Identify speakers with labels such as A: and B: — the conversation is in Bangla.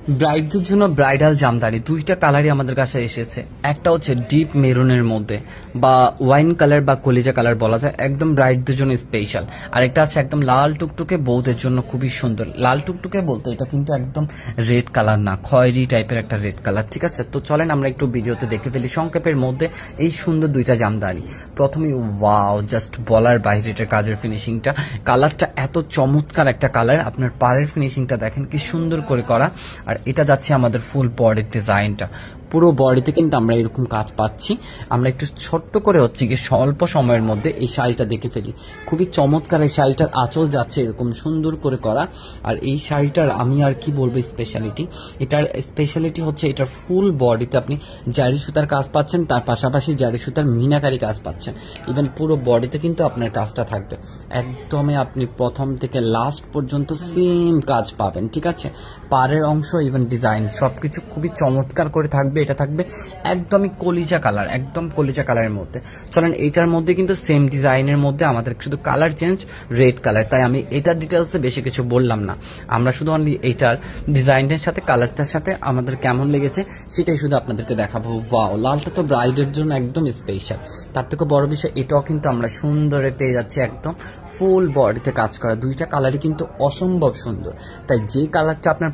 A: ব্রাইডদের জন্য ব্রাইডাল জামদানি দুইটা কালারই আমাদের কাছে এসেছে। একটা হচ্ছে ডিপ মেরুনের মধ্যে বা ওয়াইন কালার বা কলিজা কালার বলা যায়, একদম ব্রাইডদের জন্য স্পেশাল। আর একটা আছে একদম লাল টুকটুকে, বউদের জন্য খুবই সুন্দর। লাল টুকটুকে বলতে এটা কিন্তু একদম রেড কালার না, খয়েরি টাইপের একটা রেড কালার। ঠিক আছে, তো চলেন আমরা একটু ভিডিওতে দেখে ফেলি সংক্ষেপের মধ্যে এই সুন্দর দুইটা জামদানি। প্রথমে ওয়াও, জাস্ট বলার বাইরে এটা কাজের ফিনিশিংটা, কালারটা এত চমৎকার একটা কালার। আপনার পাড়ের ফিনিশিংটা দেখেন কি সুন্দর করে করা। আর এটা যাচ্ছে আমাদের ফুল বডির ডিজাইনটা, পুরো বডিতে কিন্তু আমরা এরকম কাজ পাচ্ছি। আমরা একটু ছোট্ট করে হচ্ছে গিয়ে স্বল্প সময়ের মধ্যে এই শাড়িটা দেখে ফেলি, খুবই চমৎকার। এই শাড়িটার আঁচল যাচ্ছে এরকম সুন্দর করে করা। আর এই শাড়িটার আমি আর কি বলবো স্পেশালিটি, এটার স্পেশালিটি হচ্ছে এটার ফুল বডিতে আপনি জারি সুতার কাজ পাচ্ছেন, তার পাশাপাশি জারি সুতার মিনাকারি কাজ পাচ্ছেন। ইভেন পুরো বডিতে কিন্তু আপনার কাজটা থাকবে একদমই, আপনি প্রথম থেকে লাস্ট পর্যন্ত সেম কাজ পাবেন। ঠিক আছে, পাড়ের অংশ ইভেন ডিজাইন সবকিছু খুবই চমৎকার করে থাকবে। এটা থাকবে একদমই কলিজা কালার, একদম কলিজা কালারের মধ্যে। চলেন এইটার মধ্যে কিন্তু সেম ডিজাইনের মধ্যে আমাদের শুধু কালার চেঞ্জ, রেড কালার, তাই আমি এটার ডিটেলসে বেশি কিছু বললাম না। আমরা শুধু অনলি এইটার ডিজাইনের সাথে কালারটার সাথে আমাদের কেমন লেগেছে সেটাই শুধু আপনাদেরকে দেখাবো। ওয়াও, লালটা তো ব্রাইডের জন্য একদম স্পেশাল। তার থেকে বড় বিষয় এটাও কিন্তু আমরা সুন্দরে পেয়ে যাচ্ছি একদম ফুল বডিতে কাজ করা। দুইটা কালারই কিন্তু অসম্ভব সুন্দর, তাই যে কালারটা আপনার